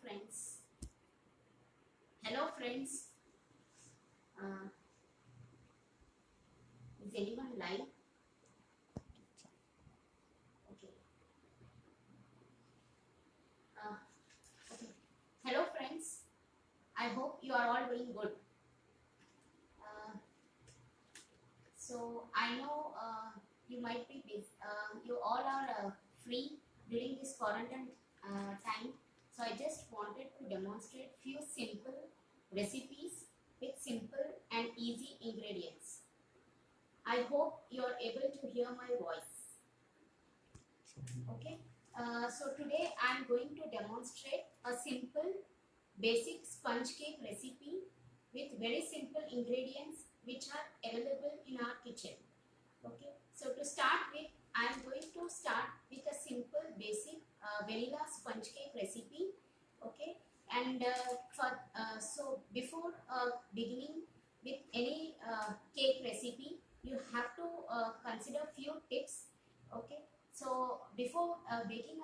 friends. Hello friends. Uh, is anyone live? Okay. Uh, okay. Hello friends. I hope you are all doing good. So I know you might be busy. You all are free during this quarantine time. So I just wanted to demonstrate few simple recipes with simple and easy ingredients. I hope you are able to hear my voice. Okay. So today I am going to demonstrate a simple basic sponge cake recipe with very simple ingredients which are available in our kitchen. Okay. So to start with, I am going to start with a simple basic vanilla sponge cake recipe. Okay. And so before beginning with any cake recipe, you have to consider few tips. Okay. So before baking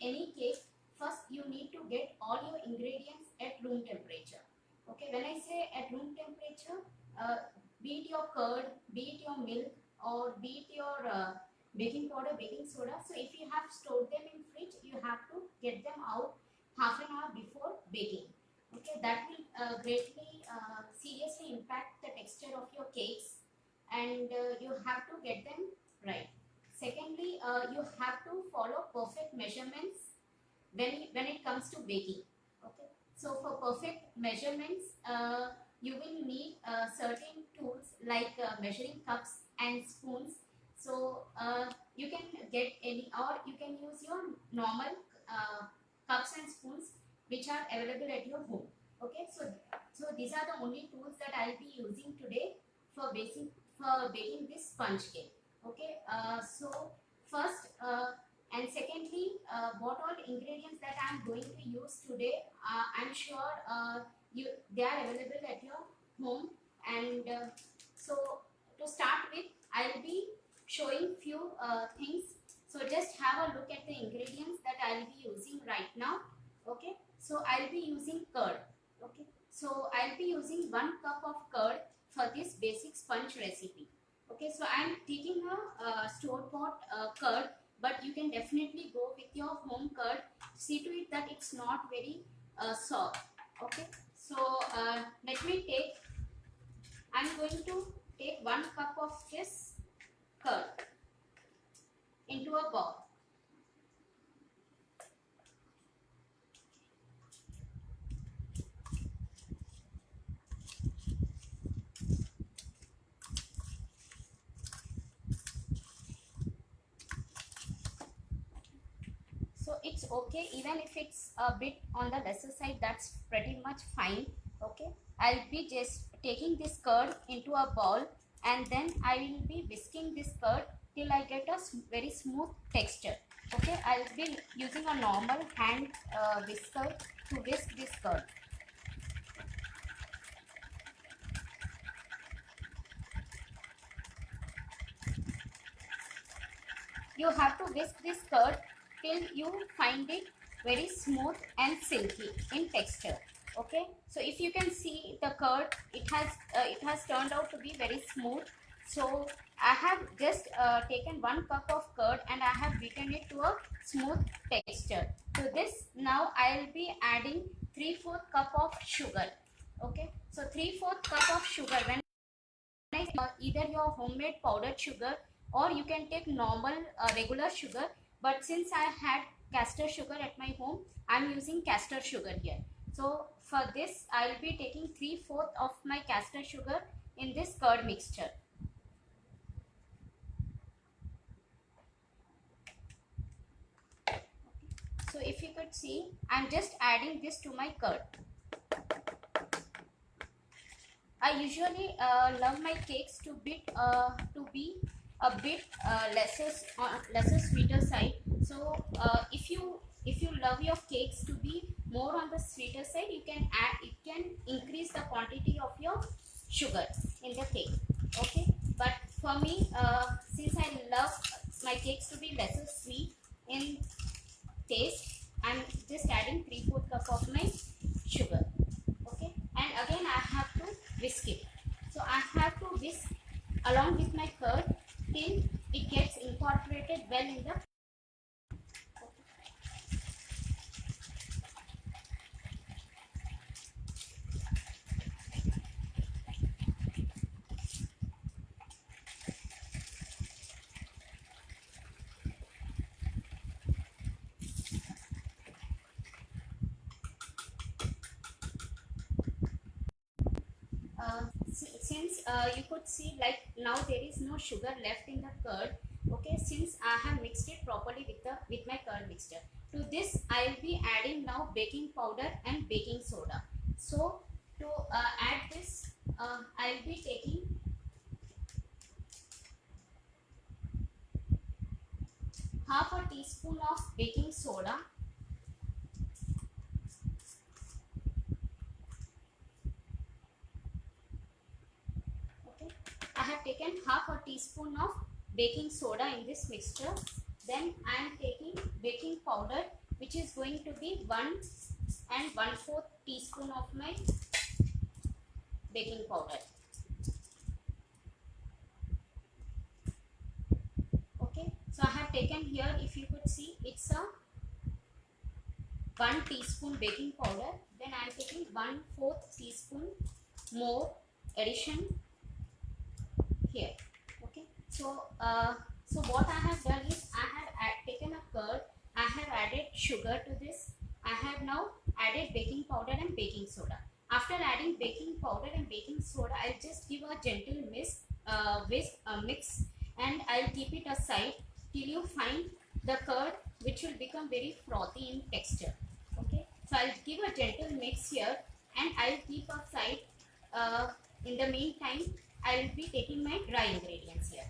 any cake, first you need to get all your ingredients at room temperature. Okay, when I say at room temperature, be it your curd, be it your milk, or be it your baking powder, baking soda. So if you have stored them in fridge, you have to get them out half an hour before baking. Okay, that will greatly seriously impact the texture of your cakes, and you have to get them right. Secondly, you have to follow perfect measurements when it comes to baking. Okay. So for perfect measurements, you will need certain tools like measuring cups and spoons. So you can get any, or you can use your normal cups and spoons which are available at your home. Okay. So these are the only tools that I'll be using today for baking this sponge cake. Okay. So first and secondly, what all ingredients that I am going to use today, I am sure they are available at your home. And so to start with, I will be showing few things. So just have a look at the ingredients that I will be using right now. Okay. So I will be using curd. Okay. So I will be using 1 cup of curd for this basic sponge recipe. Okay. So I am taking a store-bought curd, but you can definitely go with your home curd. See to it that it's not very soft. Okay. So I'm going to take 1 cup of this curd into a bowl. So it's okay, even if it's a bit on the lesser side, that's pretty much fine. Okay, I'll be just taking this curd into a bowl, and then I will be whisking this curd till I get a very smooth texture. Okay, I'll be using a normal hand whisker to whisk this curd. You have to whisk this curd till you find it very smooth and silky in texture. Okay, so if you can see the curd, it has turned out to be very smooth. So I have just taken 1 cup of curd and I have beaten it to a smooth texture. To this, now I will be adding 3/4 cup of sugar. Okay, so 3/4 cup of sugar. When either your homemade powdered sugar, or you can take normal regular sugar, but since I had castor sugar at my home, I am using castor sugar here. So for this, I will be taking 3/4 of my castor sugar in this curd mixture. So if you could see, I am just adding this to my curd. I usually love my cakes to be a bit lesser sweeter side. So if you love your cakes to be more on the sweeter side, you can increase the quantity of your sugar in the cake. Okay, but for me, since I love my cakes to be lesser sweet in taste, I'm just adding 3/4 cup of my sugar. Okay, and again I have to whisk it. So I have to whisk along with my curd till it gets incorporated well in the. Since you could see, like, now there is no sugar left in the curd. Okay, since I have mixed it properly with my curd mixture, to this I will be adding now baking powder and baking soda. So to add this, I will be taking half a teaspoon of baking soda. Okay, I have taken half a teaspoon of baking soda in this mixture. Then I am taking baking powder, which is going to be 1 and 1/4 teaspoon of my baking powder. Okay, so I have taken here, if you could see, it's a 1 teaspoon baking powder. Then I am taking 1/4 teaspoon more addition here. Okay, so what I have done is I have taken a curd, I have added sugar to this, I have now added baking powder and baking soda. After adding baking powder and baking soda, I'll just give a gentle mix, and I'll keep it aside till you find the curd which will become very frothy in texture. Okay, so I'll give a gentle mix here, and I'll keep aside. In the meantime, I will be taking my dry ingredients here.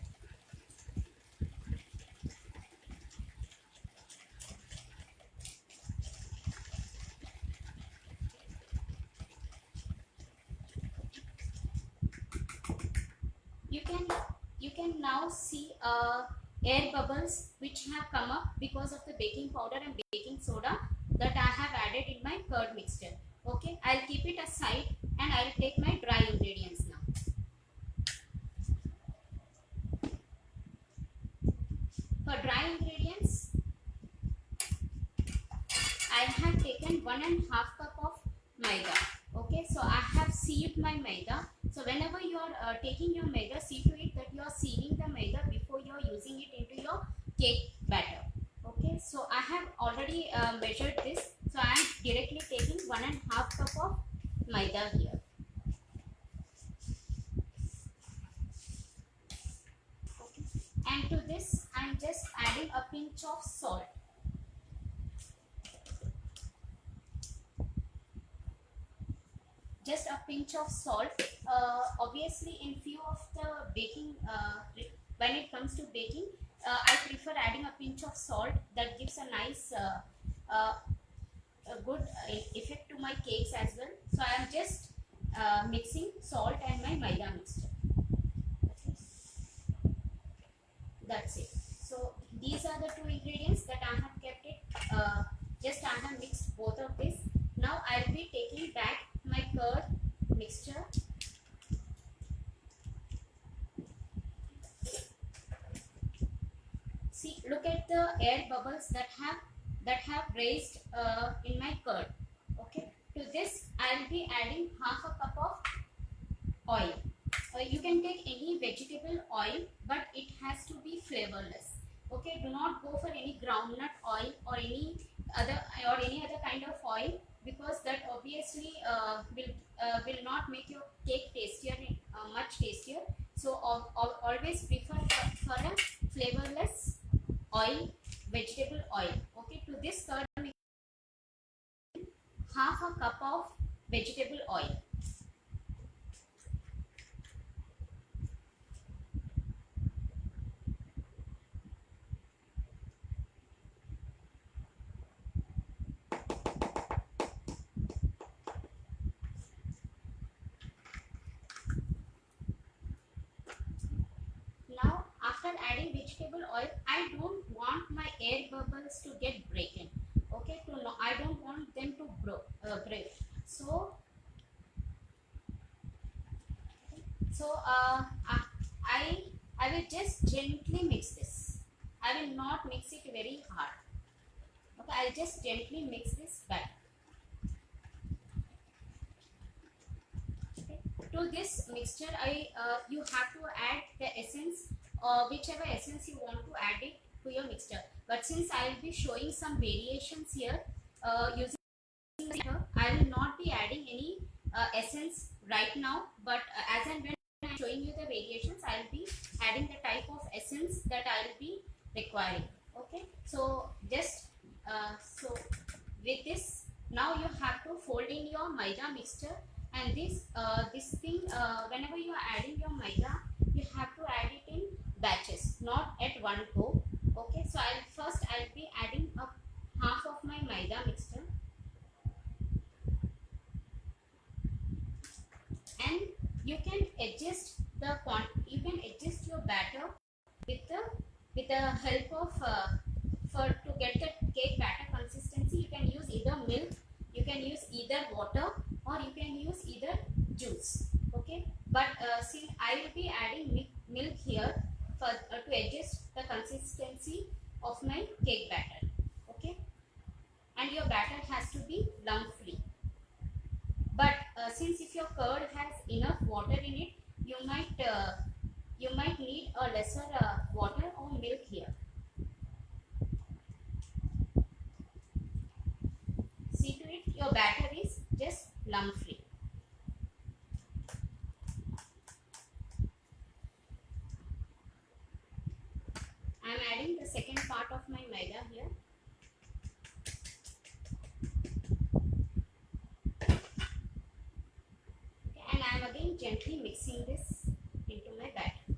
You can now see air bubbles which have come up because of the baking powder and baking soda that I have added in my curd mixture. Okay, I'll keep it aside and I'll take my dry ingredients now. For dry ingredients, I have taken 1.5 cup of maida. Okay, so I have sieved my maida. So whenever you are taking your maida, see to it that you are sieving the maida before you are using it into your cake batter. Okay, so I have already measured this. So I am directly taking 1.5 cup of maida here. Okay, and to this I am just adding a pinch of salt. Just a pinch of salt. Obviously, in few of the baking, when it comes to baking, I prefer adding a pinch of salt. That gives a nice, a good effect to my cakes as well. So I am just mixing salt and my maida mixture. Okay. That's it. So these are the two ingredients that I have kept it. Just I have mixed both of this. Now I will be taking back my curd mixture. See, look at the air bubbles that have raised in my curd. Okay, to this I will be adding half a cup of oil. You can take any vegetable oil, but it has to be flavorless. Okay, do not go for any groundnut oil or any other kind of oil, because that obviously will not make your cake tastier, much tastier. So always prefer for a flavorless oil, vegetable oil. Okay, to this curd, half a cup of vegetable oil. Now, after adding vegetable oil, I don't want my air bubbles to get broken. Okay, gently mix this. I will not mix it very hard. Okay, I'll just gently mix this batter. Okay. To this mixture, you have to add the essence, whichever essence you want to add it to your mixture. But since I will be showing some variations here using here, I will not be adding any essence right now, but as and when I am showing you the variations, I will be adding the type of essence that I will be requiring. Okay, so just so with this, now you have to fold in your maida mixture, and this thing, whenever you are adding your maida, you have to add it in batches, not at one go. Okay, so I'll be adding up half of my maida mixture, and you can adjust your batter with the help of for to get the cake batter consistency. You can use either milk, you can use either water, or you can use either juice. Okay, but see, I will be adding milk here for to adjust the consistency of my cake batter. Okay, and your batter has to be lump free. But since if your curd has enough water in it, you might need a lesser water or milk here. See to it your batter is just lump free. I am adding the second part of my maida here. Okay, and I am again gently mixing this into my batter.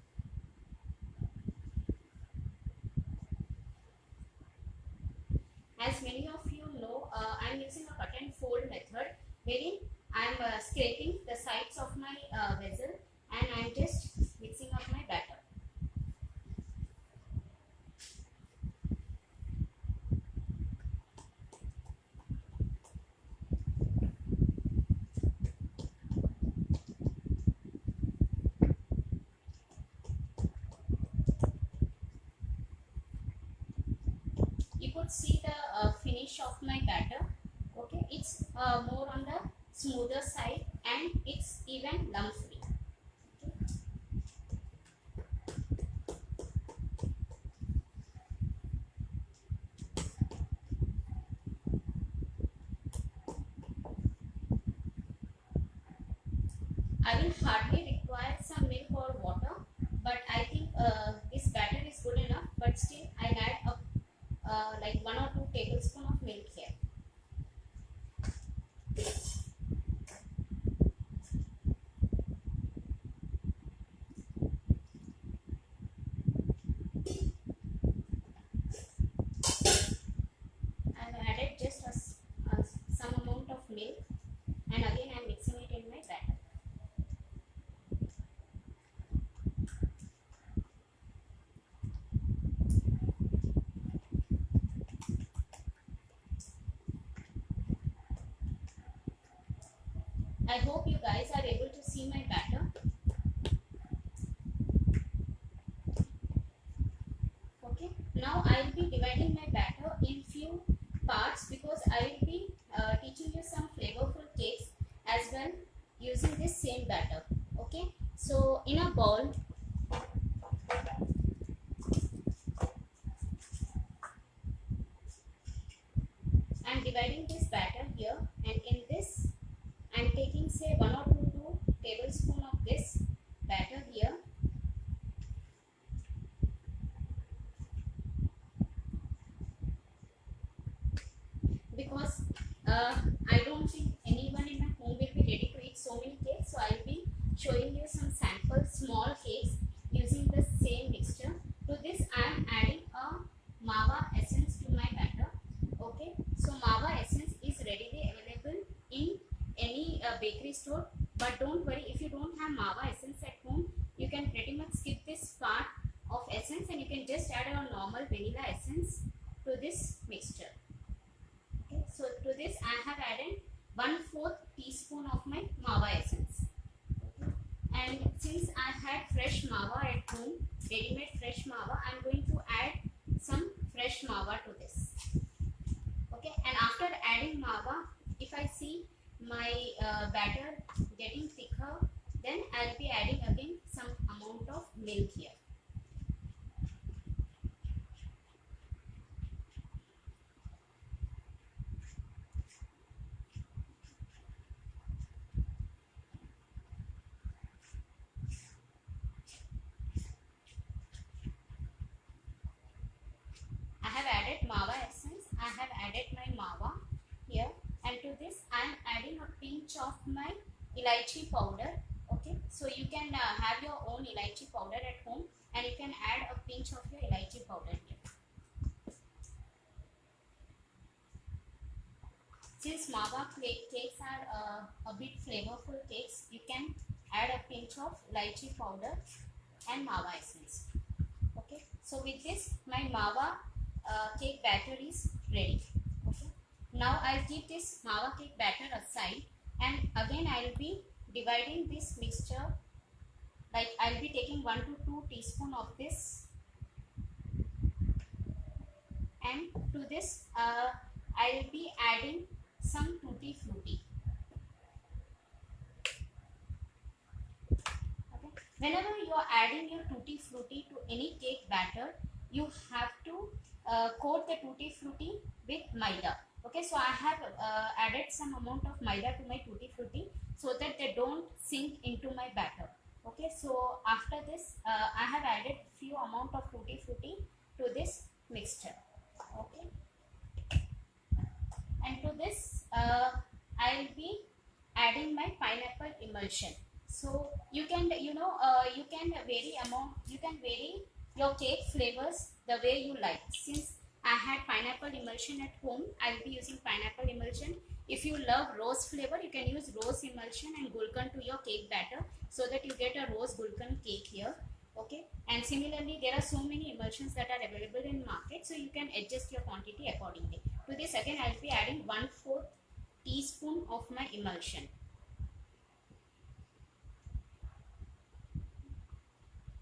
As many of you know, I am using a cut and fold method, wherein I am scraping the sides of my vessel, and I am just mixing up my batter. You could see the finish of my batter. Okay, it's more on the smoother side, and it's even lump free. Okay. I will hardly require some milk or water, but I think this batter is good enough. But still, I'll add like 1 or 2 tablespoons of milk here. I've added just some amount of milk, and again I'm mixing it in my batter. I hope you guys are able to see my batter. Okay, now I will be dividing my batter in few parts, because I will be teaching you some flavorful cakes as well using this same batter. Okay, so in a bowl, I am dividing this batter here, and in this I am taking say 1 or 2 tablespoons of this batter here. Because I don't think anyone in my home will be ready to eat so many cakes, so I will be showing you some sample small cakes using the same mixture. To this I am adding a mawa essence to my batter. Okay, so mawa essence is readily available in any bakery store, but don't worry, if you don't have mawa essence at home, you can pretty much skip this part of essence, and you can just add a normal vanilla essence to this mixture. Okay, so to this I have added 1/4 teaspoon of my mawa essence. Okay. And since I had fresh mawa at home, ready-made fresh mava, I am going to add some fresh mava to this. Okay, and after adding mava, if I see my batter getting thicker, then I'll be adding again some amount of milk here. I have added mava essence. I have added my mava here, and to this I am adding a pinch of my elaichi powder. Okay, so you can have your own elaichi powder at home, and you can add a pinch of your elaichi powder here. Since mava cakes are a bit flavorful cakes, you can add a pinch of lychee powder and mava essence. Okay, so with this my mava cake batter is ready. Okay, now I'll keep this mava cake batter aside, and again I'll be dividing this mixture. Like I'll be taking 1 to 2 teaspoon of this, and to this I'll be adding some tutti frutti. Okay. Whenever you are adding your tutti frutti to any cake batter, you have to coat the tutti frutti with maida. Okay, so I have added some amount of maida to my tutti frutti so that they don't sink into my batter. Okay, so after this I have added few amount of tutti frutti to this mixture. Okay, and to this I'll be adding my pineapple emulsion. So you can you can vary your cake flavors the way you like. Since I had pineapple emulsion at home, I'll be using pineapple emulsion. If you love rose flavor, you can use rose emulsion and gulkan to your cake batter so that you get a rose gulkan cake here. Okay, and similarly there are so many emulsions that are available in market, so you can adjust your quantity accordingly. To this again I'll be adding 1/4 teaspoon of my emulsion.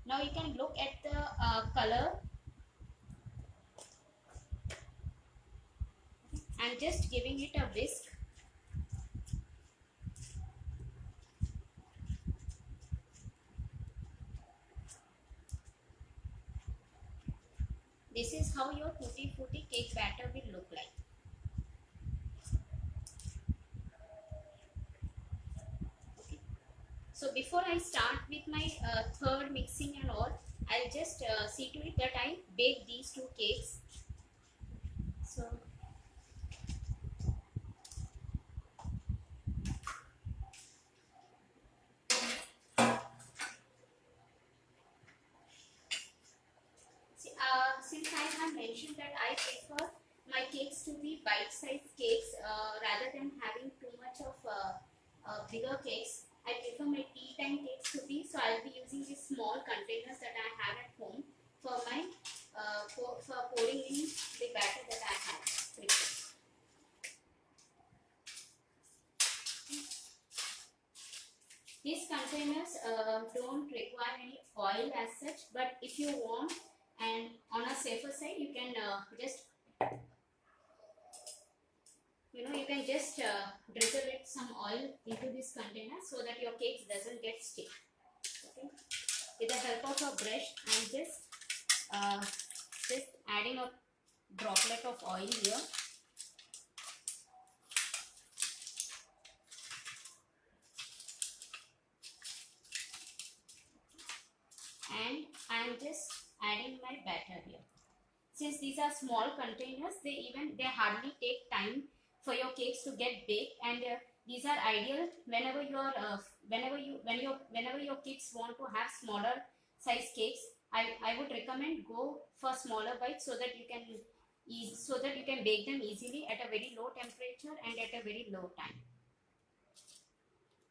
Now you can look at the color. I'm just giving it a whisk. This is how your tutti frutti cake batter will look like. Okay. So before I start with my third mixing and all, I'll just see to it that I bake these two cakes. So since I have mentioned that I prefer my cakes to be bite-sized cakes rather than having too much of bigger cakes, I prefer my tea time cakes to be. So I'll be using these small containers that I have at home for my for pouring in the batter that I have prepared. These containers don't require any oil as such, but if you want and on a safer side, you can just you can just drizzle it some oil into this container so that your cake doesn't get stick. Okay, with the help of a brush, I'm just adding a droplet of oil here. And I am just adding my batter here. Since these are small containers, they hardly take time for your cakes to get baked, and these are ideal whenever your kids want to have smaller size cakes. I would recommend go for smaller bites so that you can bake them easily at a very low temperature and at a very low time.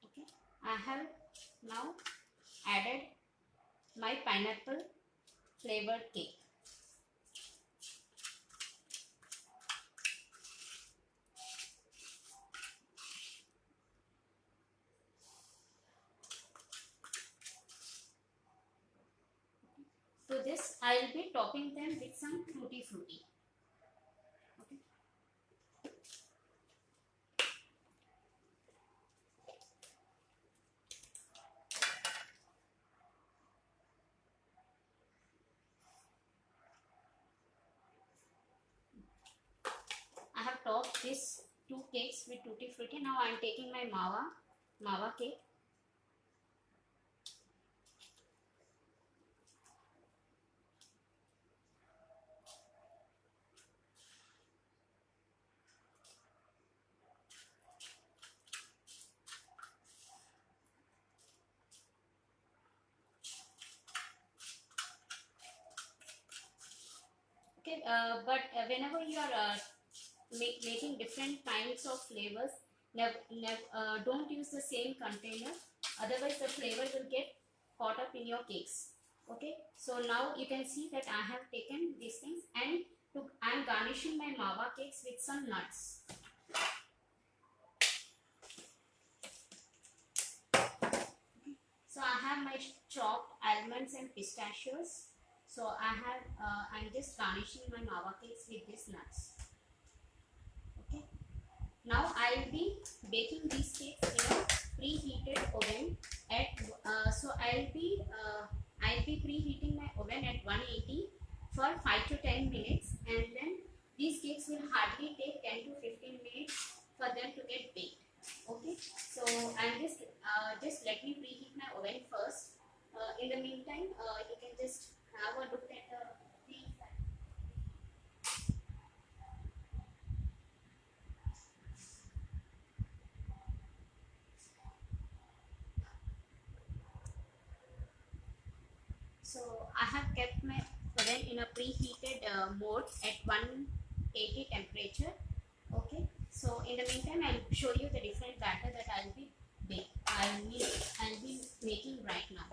Okay, I have now added my pineapple flavored cake. To this I will be topping them with some tutti frutti. Okay. I have topped this two cakes with tutti frutti. Now I am taking my mava cake. Okay, but whenever you are making different kinds of flavors, don't use the same container, otherwise the flavor will get caught up in your cakes. Okay, so now you can see that I have taken these things, and I am garnishing my mava cakes with some nuts. So I have my chopped almonds and pistachios. So I'm just garnishing my mava cakes with these nuts. Okay. Now I will be baking these cakes in a preheated oven at I'll be preheating my oven at 180 for 5 to 10 minutes, and then these cakes will hardly take 10 to 15 minutes for them to get baked. Okay, so I'm just let me preheat my oven first. In the meantime, you can just have a look at the inside. So I have kept my oven in a preheated mode at 180 temperature. Okay. So in the meantime, I'll show you the different batter that I'll be making right now.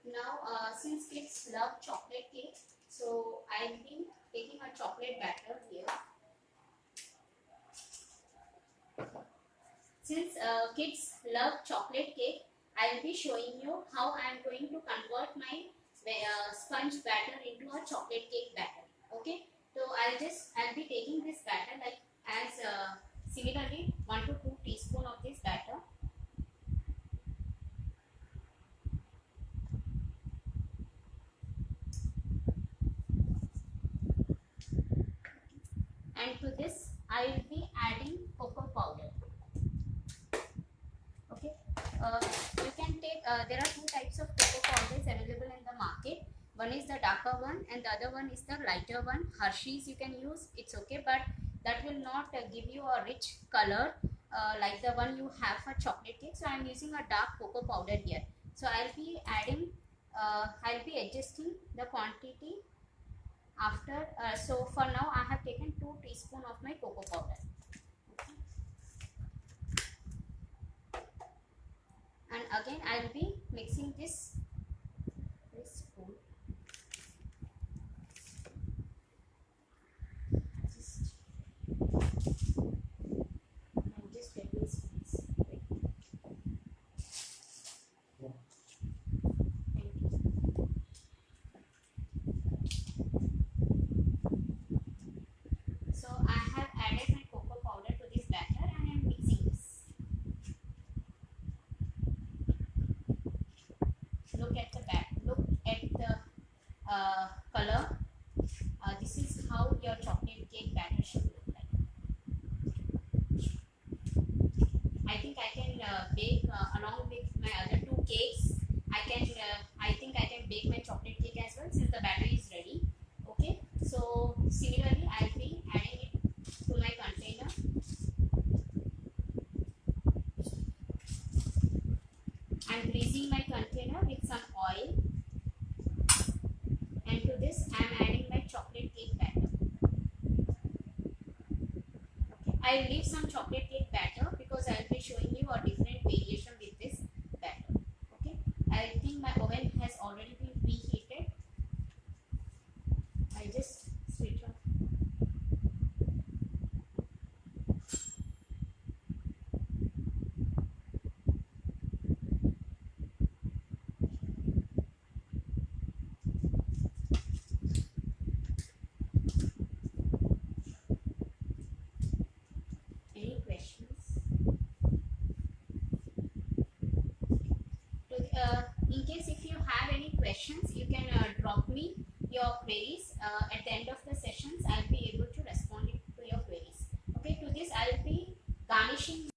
Now, since kids love chocolate cake, so I'll be taking a chocolate batter here. Since kids love chocolate cake, I'll be showing you how I am going to convert my sponge batter into a chocolate cake batter. Okay, so I'll be taking this batter like as similarly 1 to 2 teaspoon of this batter. And to this I will be adding cocoa powder. Okay, you can take there are two types of cocoa powders available in the market. One is the darker one and the other one is the lighter one. Hershey's you can use, it's okay, but that will not give you a rich color like the one you have for chocolate cake. So I am using a dark cocoa powder here. So I'll be adjusting the quantity after. So for now I have taken 2 teaspoons of my cocoa powder. And again I will be mixing this spoon. Just let me squeeze. So I have added my cocoa powder to this batter and I am mixing this. Look at the color. This is how your chocolate cake batter should look like. I think I can bake along with my other 2 cakes. I think I can bake my chocolate cake as well since the batter is ready. Okay, so similarly I'll be adding it to my container. I'm greasing my container with some oil, and to this I'm adding my chocolate cake batter. Okay, I'll leave some chocolate cake batter because I'll be showing you a different variation with this batter. Okay, I think my oven has already been preheated. I just switch off. in case if you have any questions, you can drop me your queries. At the end of the sessions, I'll be able to respond to your queries. Okay, to this I'll be garnishing.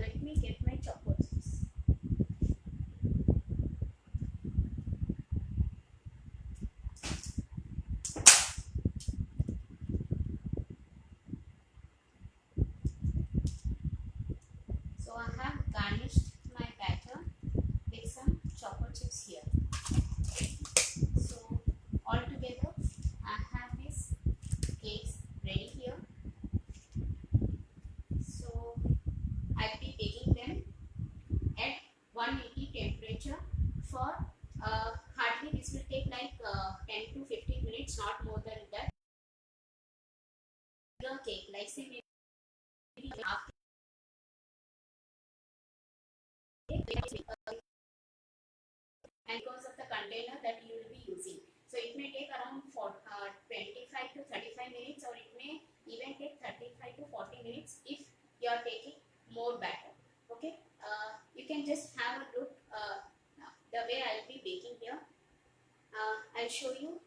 Let me get my chocolates. So I have garnished my batter with some chocolate chips here. So altogether, I have these cakes ready here. So I'll be baking them at 180 temperature for hardly this will take like 10 to 15 minutes, not more than that. The cake, like say maybe after and because of the container that you will be using. So it may take around 25 to 35 minutes, or it may even take 35 to 40 minutes if you are taking more batter. Okay, you can just have a look the way I'll be baking here. I'll show you.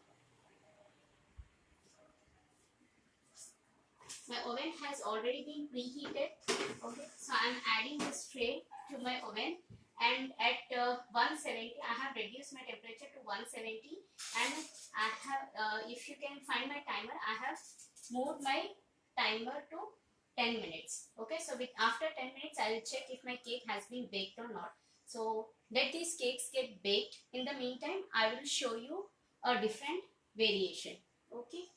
My oven has already been preheated. Okay, so I'm adding this tray to my oven, and at 170 I have reduced my temperature to 170, and I have if you can find my timer, I have moved my timer to 10 minutes. Okay, so with after 10 minutes I will check if my cake has been baked or not. So let these cakes get baked. In the meantime, I will show you a different variation. Okay,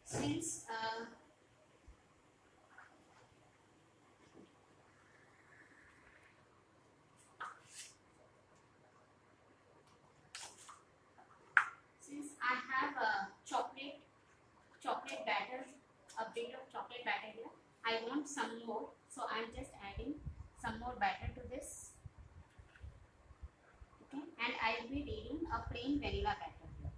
since since I have a chocolate batter, a bit of chocolate batter here, I want some more, so I'm just adding some more batter to this. Okay, and I'll be reading a plain vanilla batter here.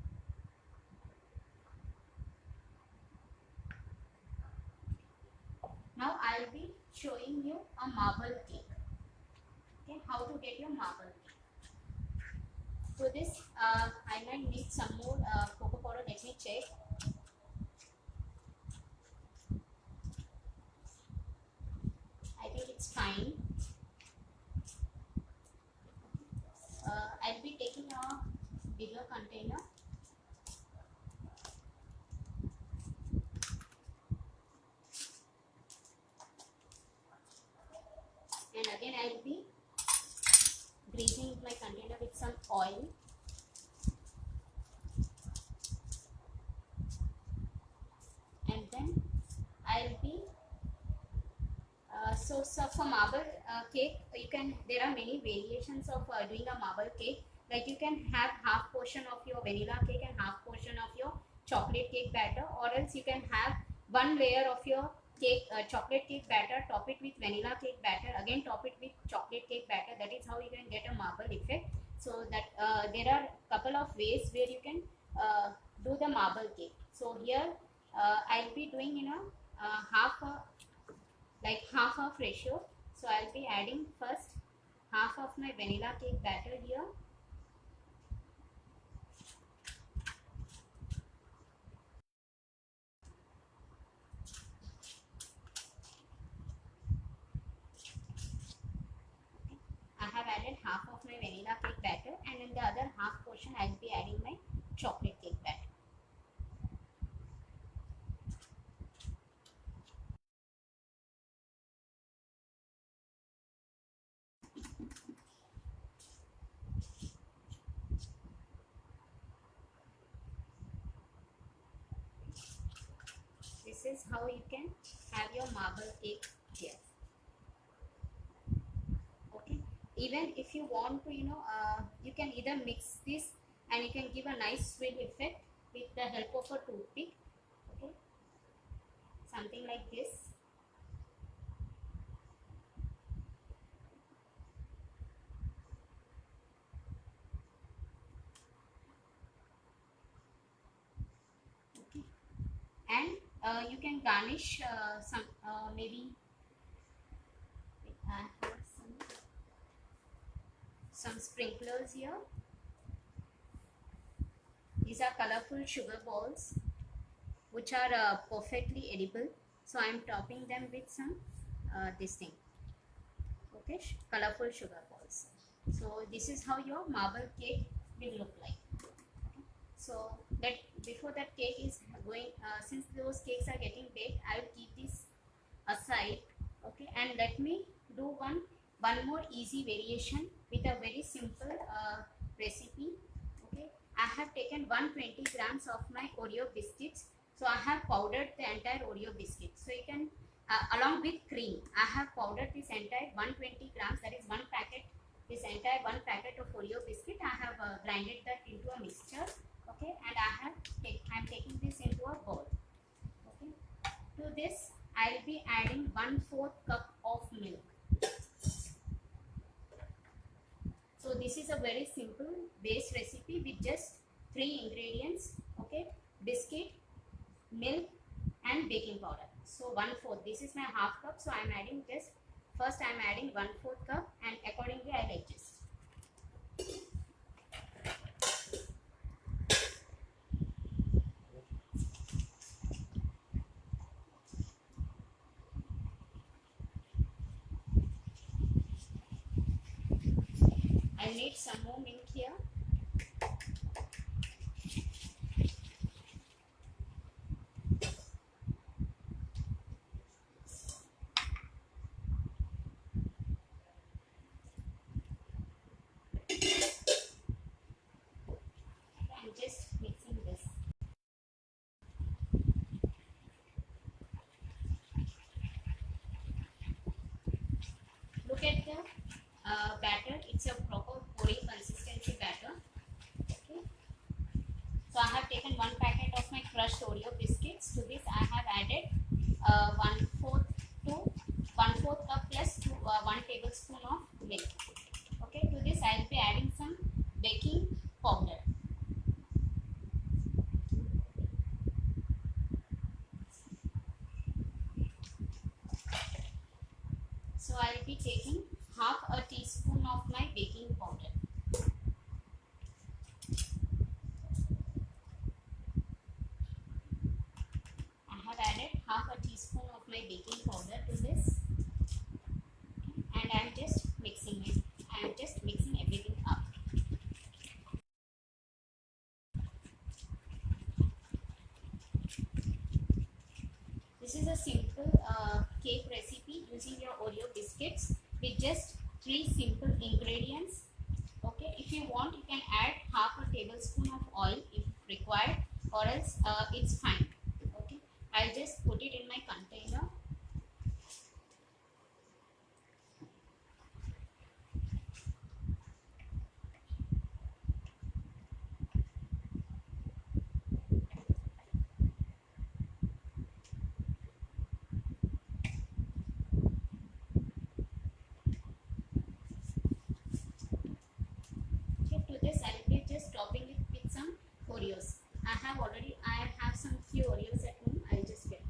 Now I'll be showing you a marble cake. Okay, how to get your marble cake. For this, I might need some more cocoa powder. Let me check. I think it's fine. I'll be taking a bigger container. And again I'll be greasing my container with some oil. And then I'll be so for marble cake, you can, there are many variations of doing a marble cake. Like you can have half portion of your vanilla cake and half portion of your chocolate cake batter, or else you can have one layer of your cake chocolate cake batter, top it with vanilla cake batter, again top it with chocolate cake batter. That is how you can get a marble effect. So that there are couple of ways where you can do the marble cake. So here I'll be doing half of ratio. So I'll be adding first half of my vanilla cake batter here. I have added half of my vanilla cake batter, and in the other half portion I'll be adding my chocolate cake batter. This is how you can have your marble cake here. Okay, even if you want to, you can either mix this and you can give a nice swill effect with the help of a toothpick. Okay, something like this. You can garnish some maybe I have some sprinklers here. These are colorful sugar balls which are perfectly edible. So I am topping them with some this thing. Okay, colorful sugar balls. So this is how your marble cake will look like. So that before that cake is going, since those cakes are getting baked, I will keep this aside. Okay, and let me do one more easy variation with a very simple recipe. Okay, I have taken 120 grams of my Oreo biscuits. So I have powdered the entire Oreo biscuit. So you can along with cream, I have powdered this entire 120 grams, that is one packet, this entire one packet of Oreo biscuit. I have grinded that into a mixture. Okay, and I'm taking this into a bowl. Okay, to this I'll be adding 1/4 cup of milk. So this is a very simple base recipe with just 3 ingredients. Okay, biscuit, milk, and baking powder. So 1/4. This is my half cup. So I'm adding just first I'm adding 1/4 cup, and accordingly I'll adjust. I need some more milk here. I'm just mixing this. Look at the batter. It's a proper pouring consistency batter. Okay. So I have taken one packet of my crushed Oreo biscuits. To this I have added 1/4 to 1/4 cup plus 1 tablespoon of milk. Okay. To this I will be adding some baking powder. So I will be taking half a teaspoon of my baking powder. I have added half a teaspoon of my baking powder to this, and I am just mixing it. I am just mixing everything up. This is a simple cake recipe using your Oreo biscuits with just 3 simple ingredients. Okay, if you want, you can add half a tablespoon of oil if required, or else it's fine. Okay, I'll just put it in my container. Okay, to this I will be just topping it with some Oreos. I have some few Oreos at home. I'll just get.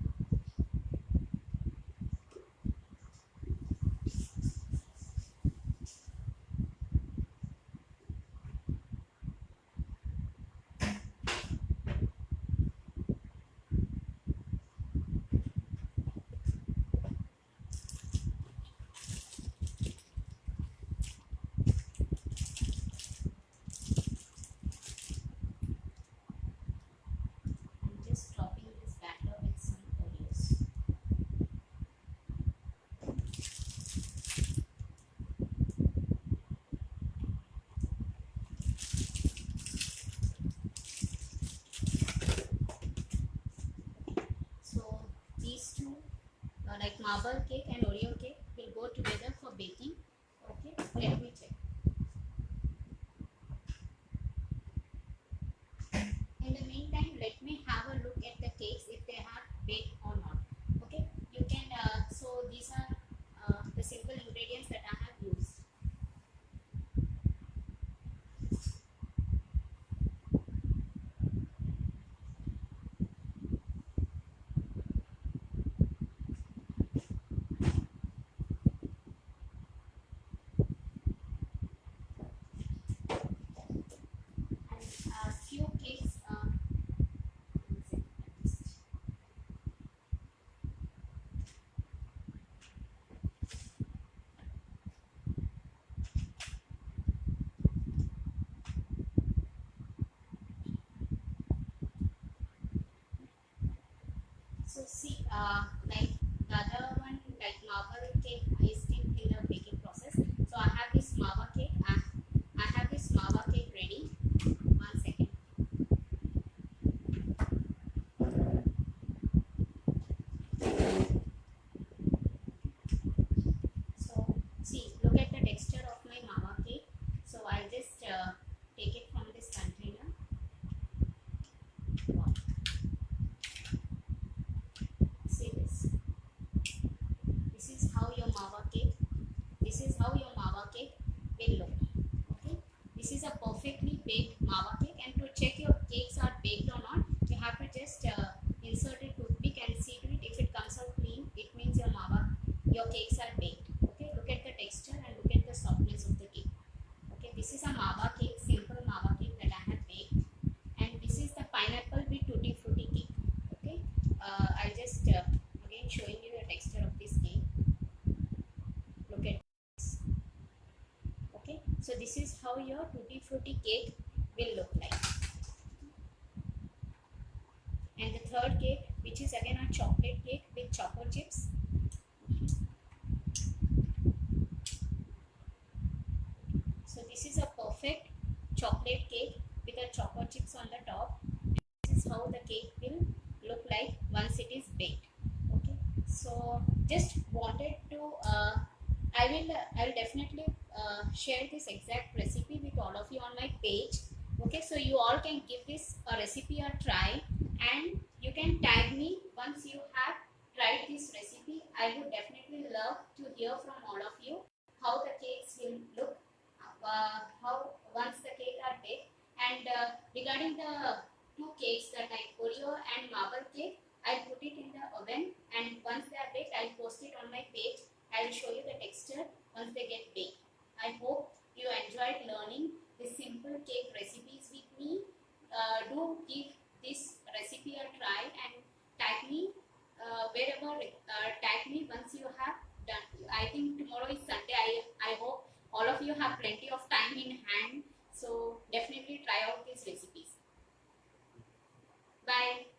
I'm just topping this batter with some Oreos. So these two, like marble cake and Oreo cake, will go together for baking. Okay, let me check. In the meantime, let me have a look at the cakes if they are baked or not. Okay, you can. So these are the simple ingredients that I have used. So see, like the other one, like marble cake, is still in the baking process. So I have this marble cake. I have this marble cake ready. One second. So see, look at the texture of my marble cake. So I'll just take it from this container. Wow. See this. This is how your marble cake. This is how your marble cake will look. Okay. This is a perfectly baked marble cake, and to check your cakes are baked or not, you have to just insert a toothpick and see to it. If it comes out clean, it means your cakes are baked. Okay. Look at the texture and look at the softness of the cake. Okay. This is a marble cake, simple marble cake that I have baked, and this is the pineapple with tutti frutti cake. Okay. I'll just again showing you the texture of this cake. Look at this. Okay, so this is how your tutti frutti cake will look like. And the third cake, which is again a chocolate cake with choco chips. So this is a perfect chocolate cake with a choco chips on the top. This is how the cake will look like once it is baked. Okay, so just wanted to I'll definitely share this exact recipe with all of you on my page. Okay, so you all can give this a recipe a try, and you can tag me once you have tried this recipe. I would definitely love to hear from all of you how the cakes will look, how once the cake are baked. And regarding the two cakes that like Oreo and marble cake, I'll put it in the oven, and once they are baked, I'll post it on my page. I'll show you the texture once they get baked. I hope you enjoyed learning the simple cake recipes with me. Do give this recipe a try and tag me wherever. Tag me once you have done. I think tomorrow is Sunday. I hope all of you have plenty of time in hand. So definitely try out these recipes. Bye.